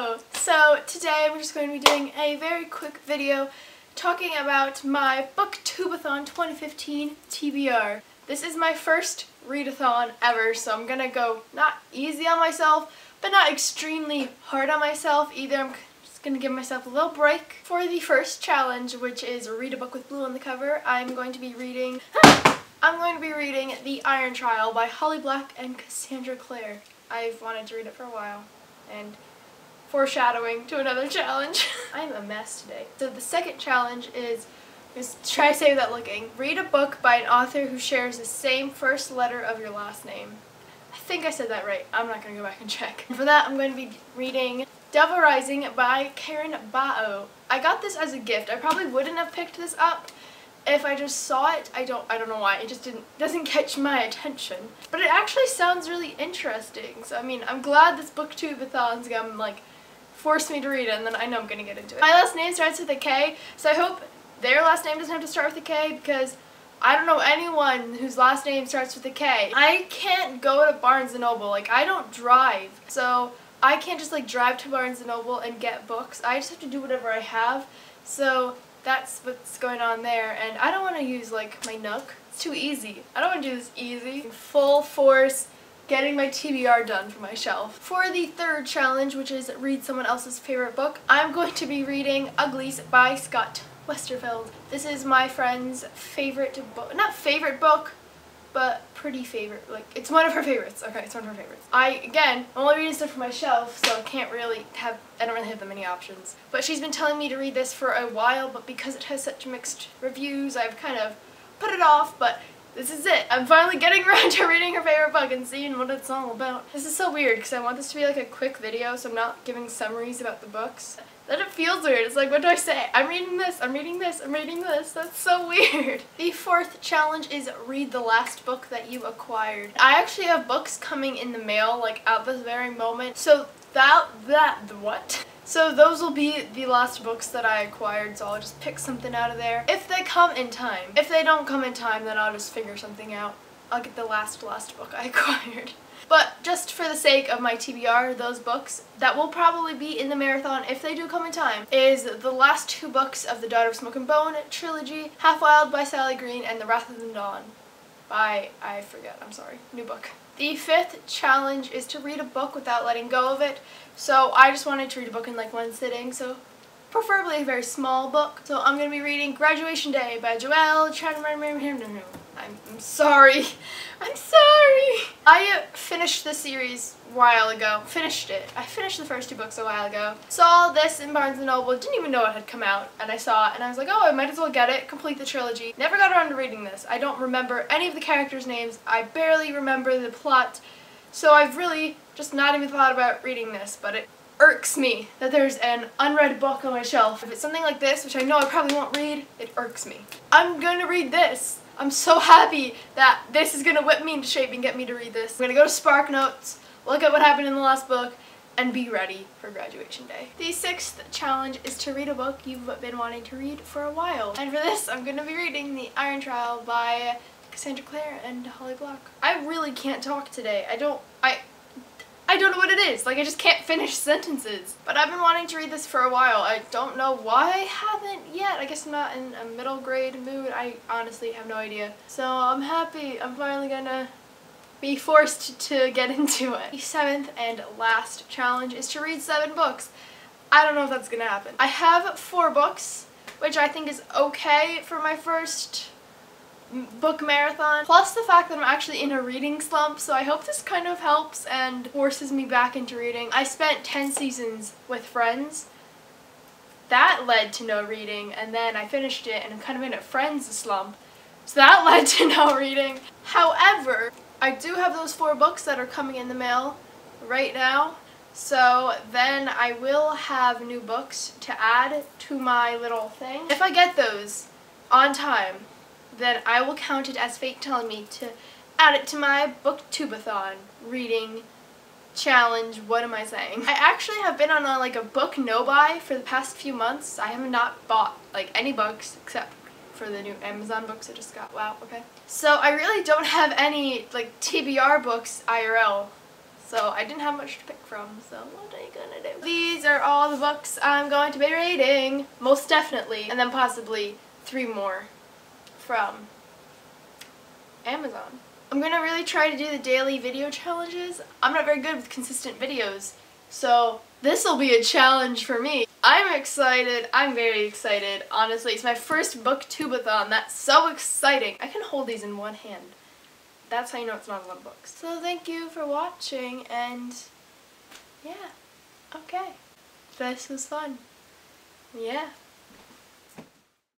Hello! So today I'm just going to be doing a very quick video talking about my BookTube-A-Thon 2015 TBR. This is my first readathon ever, so I'm gonna go not easy on myself, but not extremely hard on myself either. I'm just gonna give myself a little break. For the first challenge, which is read a book with blue on the cover, I'm going to be reading The Iron Trial by Holly Black and Cassandra Clare. I've wanted to read it for a while, and foreshadowing to another challenge. I'm a mess today. So the second challenge is try to say without looking. Read a book by an author who shares the same first letter of your last name. I think I said that right. I'm not going to go back and check. For that, I'm going to be reading Devil Rising by Karen Bao. I got this as a gift. I probably wouldn't have picked this up if I just saw it. I don't know why. It just doesn't catch my attention. But it actually sounds really interesting. So I mean, I'm glad this BookTube-A-Thon's gonna like force me to read it, and then I know I'm gonna get into it. My last name starts with a K, so I hope their last name doesn't have to start with a K, because I don't know anyone whose last name starts with a K. I can't go to Barnes & Noble. Like, I don't drive, so I can't just like drive to Barnes & Noble and get books. I just have to do whatever I have. So that's what's going on there, and I don't want to use like my Nook. It's too easy. I don't want to do this easy. Full force getting my TBR done for my shelf. For the third challenge, which is read someone else's favorite book, I'm going to be reading Uglies by Scott Westerfeld. This is my friend's favorite book. Not favorite book, but pretty favorite. Like, it's one of her favorites. Okay, it's one of her favorites. I'm only reading stuff from my shelf, so I don't really have that many options. But she's been telling me to read this for a while, but because it has such mixed reviews, I've kind of put it off, but this is it. I'm finally getting around to reading her favorite book and seeing what it's all about. This is so weird because I want this to be like a quick video, so I'm not giving summaries about the books. Then it feels weird. It's like, what do I say? I'm reading this, I'm reading this, I'm reading this. That's so weird. The fourth challenge is read the last book that you acquired. I actually have books coming in the mail, like at this very moment. So So those will be the last books that I acquired, so I'll just pick something out of there if they come in time. If they don't come in time, then I'll just figure something out. I'll get the last book I acquired. But just for the sake of my TBR, those books that will probably be in the marathon if they do come in time is the last two books of the Daughter of Smoke and Bone trilogy, Half Wild by Sally Green and The Wrath of the Dawn by, I forget, I'm sorry, new book. The fifth challenge is to read a book without letting go of it. So I just wanted to read a book in like one sitting, so preferably a very small book. So I'm going to be reading Graduation Day by Joelle. I'm sorry. I'm sorry. I finished the series a while ago. I finished the first two books a while ago. Saw this in Barnes & Noble. Didn't even know it had come out. And I saw it and I was like, oh, I might as well get it. Complete the trilogy. Never got around to reading this. I don't remember any of the characters' names. I barely remember the plot. So I've really just not even thought about reading this. But it irks me that there's an unread book on my shelf. If it's something like this, which I know I probably won't read, it irks me. I'm going to read this. I'm so happy that this is going to whip me into shape and get me to read this. I'm going to go to Spark Notes, look at what happened in the last book, and be ready for graduation day. The sixth challenge is to read a book you've been wanting to read for a while. And for this, I'm going to be reading The Iron Trial by Cassandra Clare and Holly Black. I really can't talk today. I don't know what it is. Like, I just can't finish sentences. But I've been wanting to read this for a while. I don't know why I haven't yet. I guess I'm not in a middle grade mood. I honestly have no idea. So I'm happy. I'm finally gonna be forced to get into it. The seventh and last challenge is to read 7 books. I don't know if that's gonna happen. I have 4 books, which I think is okay for my first book marathon, plus the fact that I'm actually in a reading slump, so I hope this kind of helps and forces me back into reading. I spent 10 seasons with friends. That led to no reading, and then I finished it and I'm kind of in a friends slump, so that led to no reading. However, I do have those 4 books that are coming in the mail right now, so then I will have new books to add to my little thing. If I get those on time, then I will count it as fate telling me to add it to my BookTube-A-Thon reading challenge. What am I saying? I actually have been on like a book no-buy for the past few months. I have not bought like any books except for the new Amazon books I just got. Wow, okay. So I really don't have any like TBR books IRL. So I didn't have much to pick from, so what are you gonna do? These are all the books I'm going to be reading, most definitely, and then possibly 3 more from Amazon. I'm going to really try to do the daily video challenges. I'm not very good with consistent videos, so this will be a challenge for me. I'm excited. I'm very excited. Honestly, it's my first BookTube-A-Thon. That's so exciting. I can hold these in one hand. That's how you know it's not a lot of books. So thank you for watching, and yeah, okay. This was fun. Yeah.